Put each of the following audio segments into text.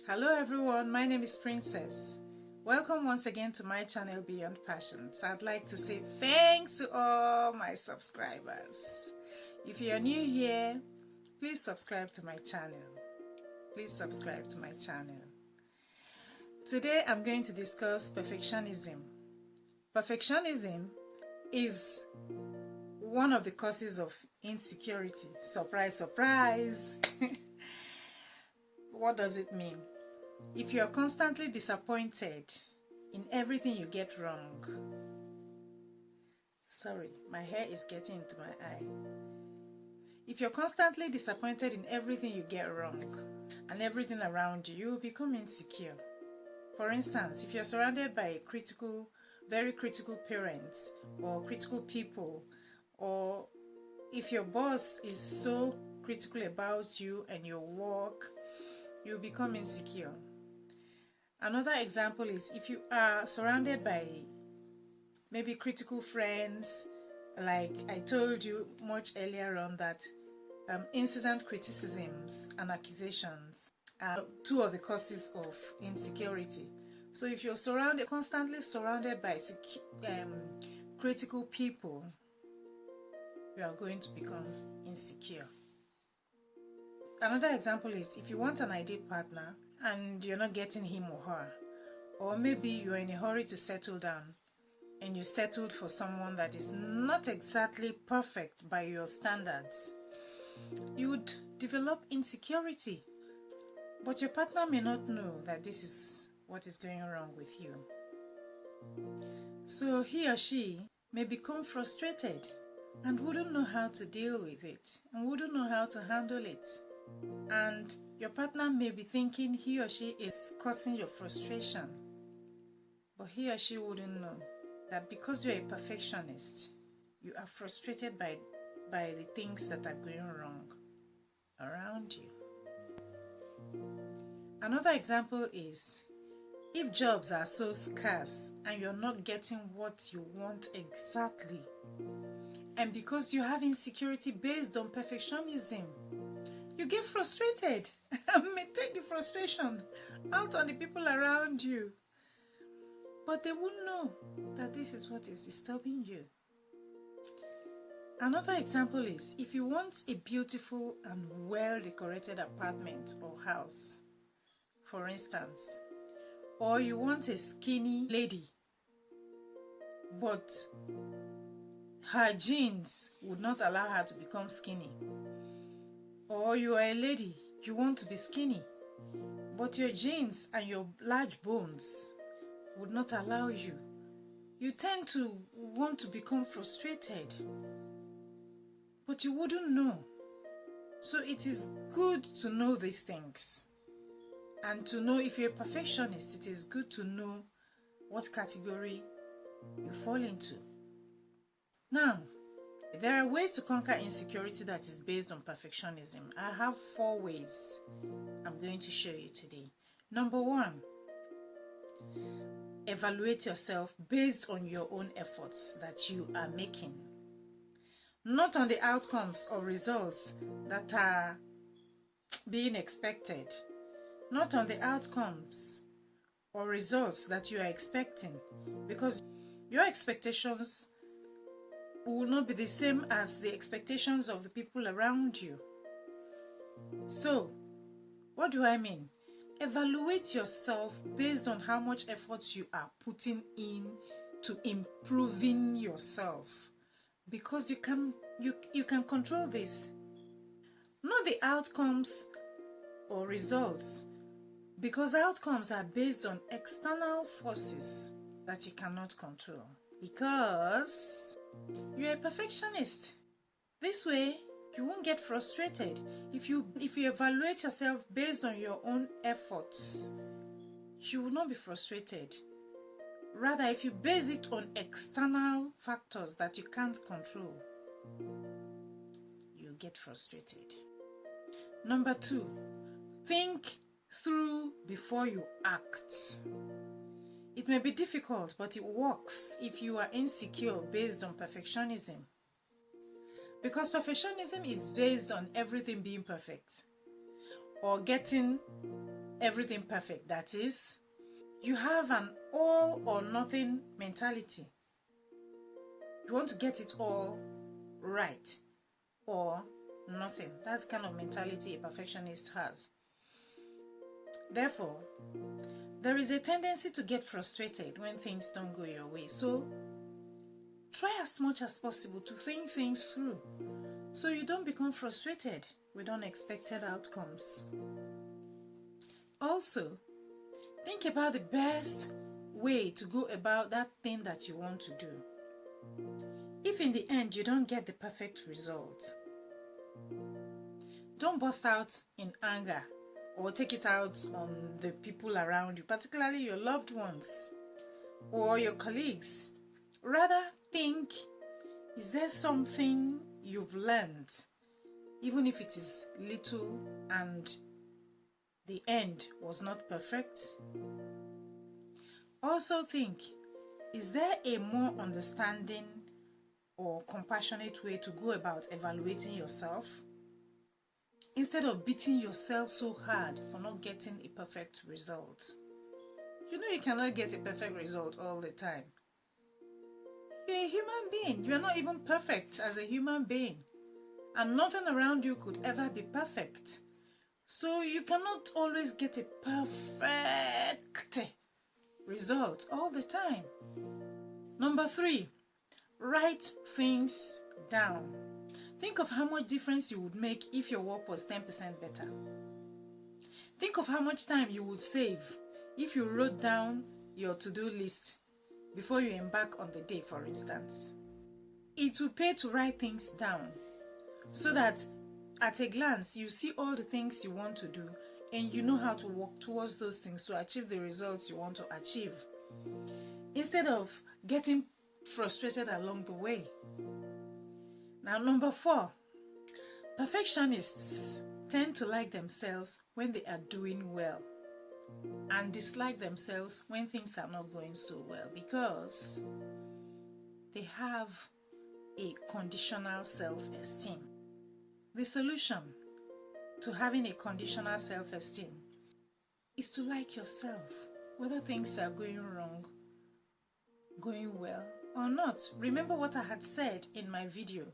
Hello everyone, my name is Princess. Welcome once again to my channel Beyond Passions. I'd like to say thanks to all my subscribers. If you are new here, please subscribe to my channel. Please subscribe to my channel. Today I'm going to discuss perfectionism. Perfectionism is one of the causes of insecurity. Surprise, surprise! What does it mean? If you are constantly disappointed in everything you get wrong. Sorry, my hair is getting into my eye. If you're constantly disappointed in everything you get wrong and everything around you, you will become insecure. For instance, if you're surrounded by very critical parents or critical people, or if your boss is so critical about you and your work, you become insecure. Another example is if you are surrounded by maybe critical friends, like I told you much earlier on that incessant criticisms and accusations are two of the causes of insecurity. So if you're constantly surrounded by critical people, you are going to become insecure. Another example is if you want an ideal partner and you're not getting him or her, or maybe you're in a hurry to settle down and you settled for someone that is not exactly perfect by your standards, you would develop insecurity. But your partner may not know that this is what is going wrong with you. So he or she may become frustrated and wouldn't know how to deal with it and wouldn't know how to handle it. And your partner may be thinking he or she is causing your frustration, but he or she wouldn't know that because you're a perfectionist, you are frustrated by the things that are going wrong around you. Another example is if jobs are so scarce and you're not getting what you want exactly, and because you have insecurity based on perfectionism, you get frustrated and may take the frustration out on the people around you. But they won't know that this is what is disturbing you. Another example is if you want a beautiful and well-decorated apartment or house, for instance, or you want a skinny lady, but her genes would not allow her to become skinny. Or you are a lady, you want to be skinny, but your genes and your large bones would not allow you. You tend to want to become frustrated, but you wouldn't know. So it is good to know these things. And to know if you're a perfectionist, it is good to know what category you fall into. Now, there are ways to conquer insecurity that is based on perfectionism. I have 4 ways I'm going to show you today. Number 1, evaluate yourself based on your own efforts that you are making, not on the outcomes or results that are being expected, not on the outcomes or results that you are expecting, because your expectations will not be the same as the expectations of the people around you. So, what do I mean? Evaluate yourself based on how much effort you are putting in to improving yourself, because you can control this, not the outcomes or results, because outcomes are based on external forces that you cannot control, because you're a perfectionist. This way, you won't get frustrated. If you evaluate yourself based on your own efforts, you will not be frustrated. Rather, if you base it on external factors that you can't control, you get frustrated. Number 2, think through before you act. It may be difficult, but it works if you are insecure based on perfectionism. Because perfectionism is based on everything being perfect or getting everything perfect. That is, you have an all or nothing mentality. You want to get it all right or nothing. That's the kind of mentality a perfectionist has. Therefore, there is a tendency to get frustrated when things don't go your way. So, try as much as possible to think things through so you don't become frustrated with unexpected outcomes. Also, think about the best way to go about that thing that you want to do. If in the end you don't get the perfect result, don't burst out in anger or take it out on the people around you, particularly your loved ones or your colleagues. Rather, think, is there something you've learned, even if it is little and the end was not perfect? Also think, is there a more understanding or compassionate way to go about evaluating yourself? Instead of beating yourself so hard for not getting a perfect result. You know you cannot get a perfect result all the time. You're a human being. You're not even perfect as a human being. And nothing around you could ever be perfect. So you cannot always get a perfect result all the time. Number 3, write things down. Think of how much difference you would make if your work was 10% better. Think of how much time you would save if you wrote down your to-do list before you embark on the day, for instance. It will pay to write things down so that at a glance you see all the things you want to do and you know how to work towards those things to achieve the results you want to achieve, instead of getting frustrated along the way. Now, number 4, perfectionists tend to like themselves when they are doing well and dislike themselves when things are not going so well because they have a conditional self-esteem. The solution to having a conditional self-esteem is to like yourself, whether things are going wrong, going well, or not. Remember what I had said in my video,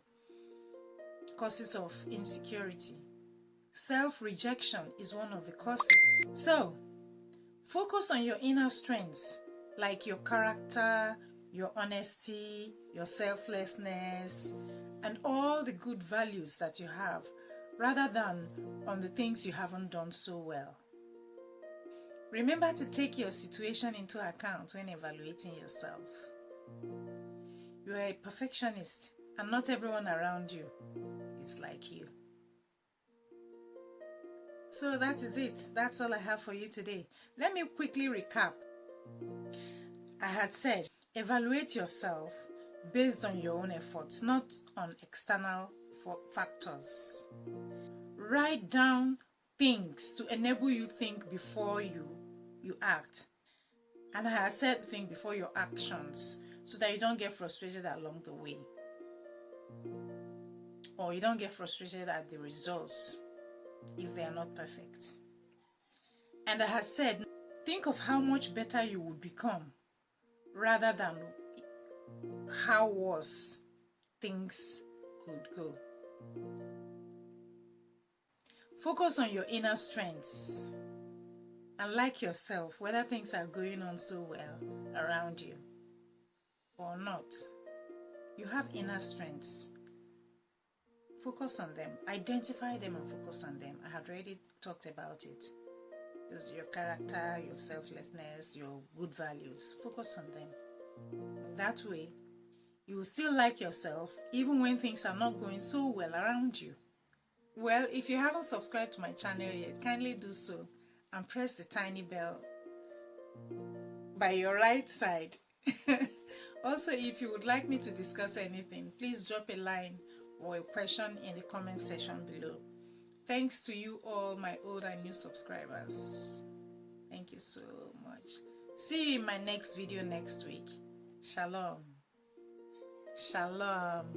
Causes of Insecurity. Self-rejection is one of the causes. So, focus on your inner strengths, like your character, your honesty, your selflessness, and all the good values that you have, rather than on the things you haven't done so well. Remember to take your situation into account when evaluating yourself. You are a perfectionist, and not everyone around you is like you. So that is it. That's all I have for you today. Let me quickly recap. I had said, evaluate yourself based on your own efforts, not on external factors. Write down things to enable you think before you act. And I had said think before your actions, so that you don't get frustrated along the way. Or you don't get frustrated at the results if they are not perfect. And I had said, think of how much better you would become rather than how worse things could go. Focus on your inner strengths and like yourself, whether things are going on so well around you or not. You have inner strengths. Focus on them. Identify them and focus on them. I had already talked about it. Your character, your selflessness, your good values. Focus on them. That way, you will still like yourself even when things are not going so well around you. Well, if you haven't subscribed to my channel yet, kindly do so and press the tiny bell by your right side. Also, if you would like me to discuss anything, please drop a line or a question in the comment section below. Thanks to you all, my old and new subscribers. Thank you so much. See you in my next video next week. Shalom. Shalom.